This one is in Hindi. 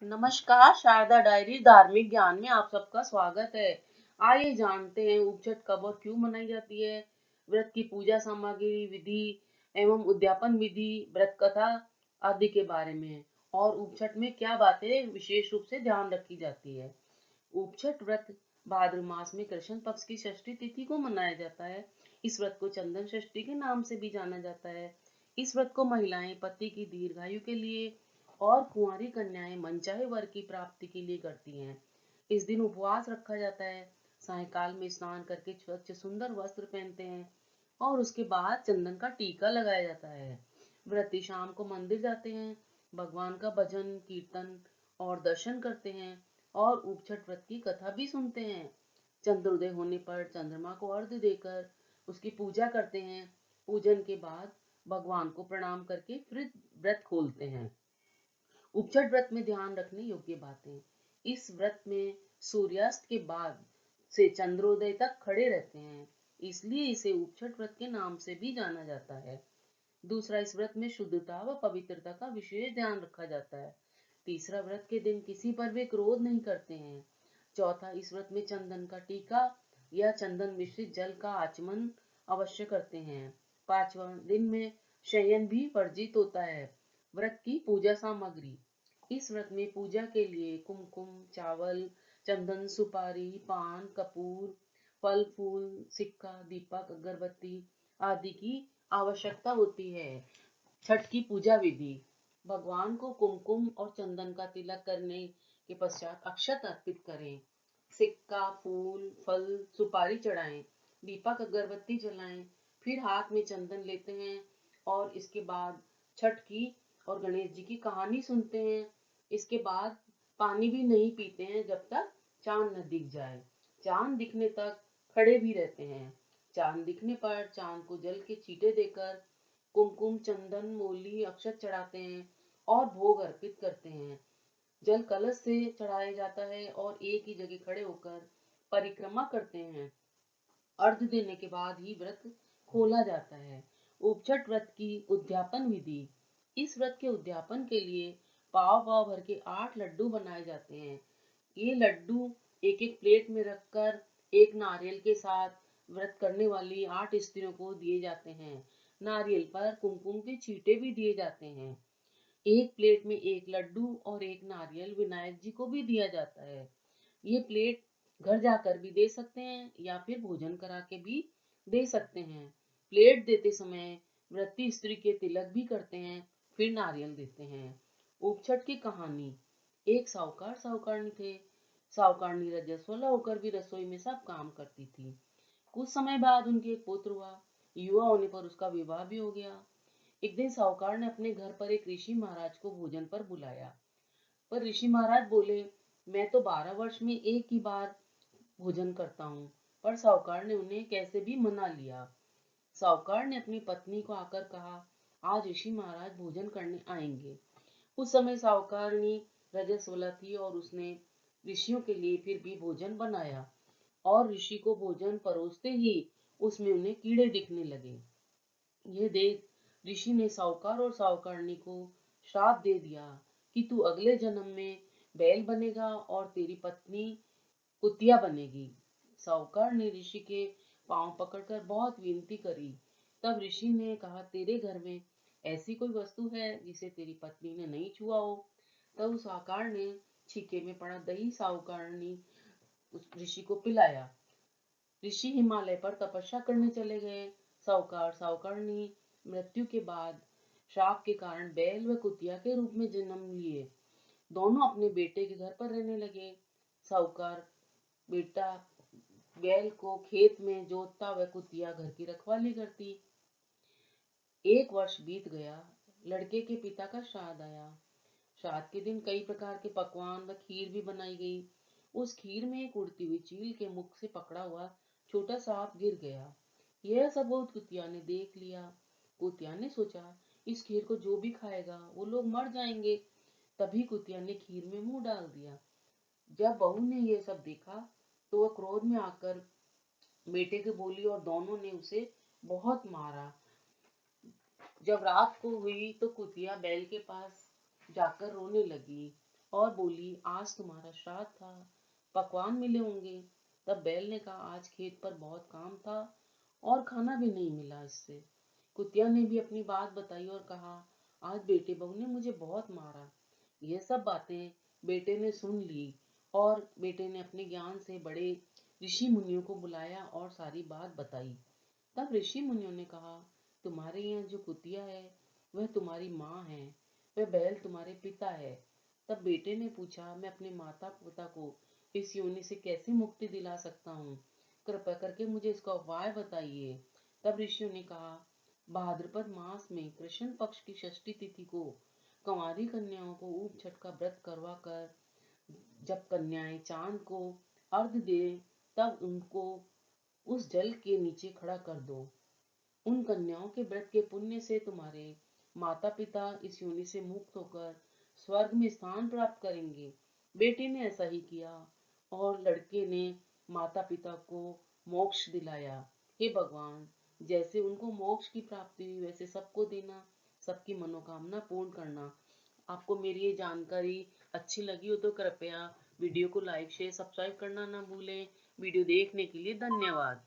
नमस्कार, शारदा डायरी धार्मिक ज्ञान में आप सबका स्वागत है। आइए जानते हैं उपछठ कब और क्यों मनाई जाती है। व्रत की पूजा सामग्री, विधि एवं उद्यापन विधि, व्रत कथा आदि के बारे में और उपछठ में क्या बातें विशेष रूप से ध्यान रखी जाती है। उपछठ व्रत भाद्र मास में कृष्ण पक्ष की षष्ठी तिथि को मनाया जाता है। इस व्रत को चंदन षष्ठी के नाम से भी जाना जाता है। इस व्रत को महिलाएं पति की दीर्घायु के लिए और कुंवारी कन्याएं मनचाहे वर की प्राप्ति के लिए करती हैं। इस दिन उपवास रखा जाता है। सायंकाल में स्नान करके स्वच्छ सुंदर वस्त्र पहनते हैं और उसके बाद चंदन का टीका लगाया जाता है। व्रती शाम को मंदिर जाते हैं, भगवान का भजन कीर्तन और दर्शन करते हैं और उपछठ व्रत की कथा भी सुनते हैं। चंद्रोदय होने पर चंद्रमा को अर्घ्य देकर उसकी पूजा करते हैं। पूजन के बाद भगवान को प्रणाम करके फिर व्रत खोलते हैं। उपछठ व्रत में ध्यान रखने योग्य बातें। इस व्रत में सूर्यास्त के बाद से चंद्रोदय तक खड़े रहते हैं, इसलिए इसे उपछठ व्रत के नाम से भी जाना जाता है। दूसरा, इस व्रत में शुद्धता व पवित्रता का विशेष ध्यान रखा जाता है। तीसरा, व्रत के दिन किसी पर भी क्रोध नहीं करते हैं। चौथा, इस व्रत में चंदन का टीका या चंदन मिश्रित जल का आचमन अवश्य करते हैं। पांचवा, दिन में शयन भी वर्जित होता है। व्रत की पूजा सामग्री। इस व्रत में पूजा के लिए कुमकुम, चावल, चंदन, सुपारी, पान, कपूर, फल फूल, सिक्का, दीपक, अगरबत्ती आदि की आवश्यकता होती है। छठ की पूजा विधि। भगवान को कुमकुम और चंदन का तिलक करने के पश्चात अक्षत अर्पित करें। सिक्का, फूल, फल, सुपारी चढ़ाएं। दीपक अगरबत्ती जलाएं। फिर हाथ में चंदन लेते हैं और इसके बाद छठ की और गणेश जी की कहानी सुनते हैं। इसके बाद पानी भी नहीं पीते हैं जब तक चांद न दिख जाए। चांद दिखने तक खड़े भी रहते हैं। चांद दिखने पर चांद को जल के छींटे देकर कुमकुम, चंदन, मोली, अक्षत चढ़ाते हैं और भोग अर्पित करते हैं। जल कलश से चढ़ाया जाता है और एक ही जगह खड़े होकर परिक्रमा करते हैं। अर्घ देने के बाद ही व्रत खोला जाता है। उपछठ व्रत की उद्यापन विधि। इस व्रत के उद्यापन के लिए पाव पाव भर के 8 लड्डू बनाए जाते हैं। ये लड्डू एक एक प्लेट में रखकर एक नारियल के साथ व्रत करने वाली 8 स्त्रियों को दिए जाते हैं। नारियल पर कुमकुम के छींटे भी दिए जाते हैं। एक प्लेट में एक लड्डू और एक नारियल विनायक जी को भी दिया जाता है। ये प्लेट घर जाकर भी दे सकते हैं या फिर भोजन करा के भी दे सकते हैं। प्लेट देते समय व्रती स्त्री के तिलक भी करते हैं, फिर नारियल देते हैं। उपछठ की कहानी। एक साहूकार साहूकारनी थे। साहूकारनी रजस्वला होकर भी रसोई में सब काम करती थी। कुछ समय बाद उनके एक पुत्र हुआ। युवा होने पर उसका विवाह भी हो गया। एक दिन साहूकार ने अपने घर पर एक ऋषि महाराज को भोजन पर बुलाया, पर ऋषि महाराज बोले, मैं तो 12 वर्ष में एक ही बार भोजन करता हूँ। पर साहूकार ने उन्हें कैसे भी मना लिया। साहूकार ने अपनी पत्नी को आकर कहा, आज ऋषि महाराज भोजन करने आएंगे। उस समय साहूकारनी रजस्वला थी और उसने ऋषियों के लिए फिर भी भोजन बनाया और ऋषि को भोजन परोसते ही उसमें उन्हें कीड़े दिखने लगे। ये देख ऋषि ने साहूकार और साहूकारनी को श्राप दे दिया कि तू अगले जन्म में बैल बनेगा और तेरी पत्नी कुतिया बनेगी। साहूकार ने ऋषि के पांव पकड़कर बहुत विनती करी। तब ऋषि ने कहा, तेरे घर में ऐसी कोई वस्तु है जिसे तेरी पत्नी ने नहीं छुआ हो? तब उस साहूकार ने छीके में पड़ा दही साहूकारनी उस ऋषि को पिलाया। ऋषि हिमालय पर तपस्या करने चले गए। साहूकार साहूकारनी मृत्यु के बाद श्राप के कारण बैल व कुतिया के रूप में जन्म लिए। दोनों अपने बेटे के घर पर रहने लगे। साहूकार बेटा बैल को खेत में जोतता व कुतिया घर की रखवाली करती। एक वर्ष बीत गया। लड़के के पिता का श्राद्ध आया। श्राद्ध के दिन कई प्रकार के पकवान व खीर भी बनाई गई। उस खीर में एक उड़ती हुई चील के मुख से पकड़ा हुआ छोटा सांप गिर गया। यह सब कुतिया ने देख लिया। कुतिया ने सोचा, इस खीर को जो भी खाएगा वो लोग मर जाएंगे। तभी कुतिया ने खीर में मुंह डाल दिया। जब बहू ने यह सब देखा तो वह क्रोध में आकर बेटे को बोली और दोनों ने उसे बहुत मारा। जब रात को हुई तो कुतिया बैल के पास जाकर रोने लगी और बोली, आज तुम्हारा श्राद्ध था, पकवान मिले होंगे। तब बैल ने कहा, आज खेत पर बहुत काम था और खाना भी नहीं मिला इससे। कुतिया ने भी अपनी बात बताई और कहा, आज बेटे बहू ने मुझे बहुत मारा। यह सब बातें बेटे ने सुन ली और बेटे ने अपने ज्ञान से बड़े ऋषि मुनियों को बुलाया और सारी बात बताई। तब ऋषि मुनियों ने कहा, तुम्हारे यहाँ जो कुतिया है वह तुम्हारी माँ है, वह बैल तुम्हारे पिता है। तब बेटे ने पूछा, मैं अपने माता पिता को इस योनि से कैसे मुक्ति दिला सकता हूँ? कृपया करके मुझे इसका उपाय बताइए। तब ऋषियों ने कहा, भाद्रपद मास में कृष्ण पक्ष की षष्ठी तिथि को कंवारी कन्याओं को ऊप छठ का व्रत करवा कर जब कन्याएं चांद को अर्घ दे तब उनको उस जल के नीचे खड़ा कर दो। उन कन्याओं के व्रत के पुण्य से तुम्हारे माता पिता इस योनि से मुक्त होकर स्वर्ग में स्थान प्राप्त करेंगे। बेटे ने ऐसा ही किया और लड़के ने माता पिता को मोक्ष दिलाया। हे भगवान, जैसे उनको मोक्ष की प्राप्ति हुई वैसे सबको देना, सबकी मनोकामना पूर्ण करना। आपको मेरी ये जानकारी अच्छी लगी हो तो कृपया वीडियो को लाइक शेयर सब्सक्राइब करना ना भूलें। वीडियो देखने के लिए धन्यवाद।